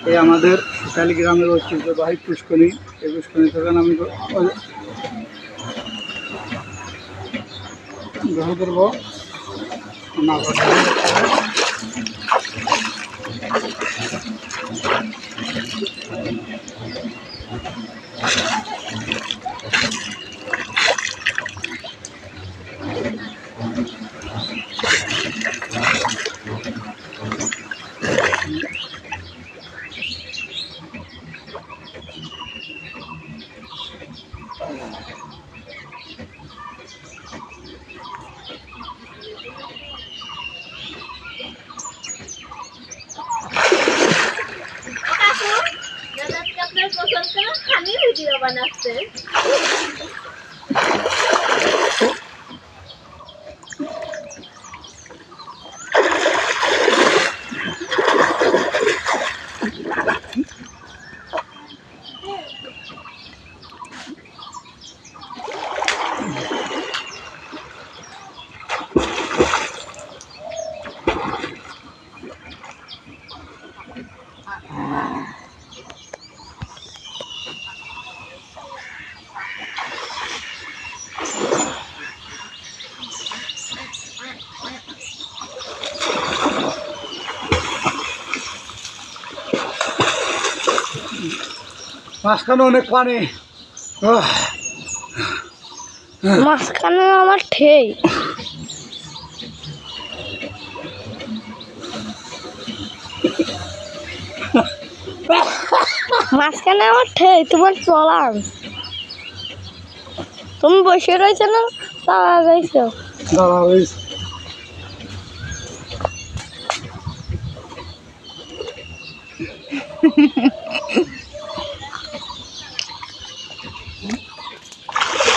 এই আমাদের শালিগ্রামের ঐতিহ্যবাহী পুষ্করণী। এই পুষ্করণী থেকে আমি গ্রহণ করবো না। ভিডিও বানাচ্ছে মাঝখানে অনেক পানি, মাঝখানে আমার ঠেই। মাঝখানে আমার ঠেই, তোমার চলান। তুমি বসে রয়েছো না, দাঁড়া রয়েছো। দাঁড়া রয়েছে।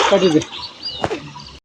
কাটি দে।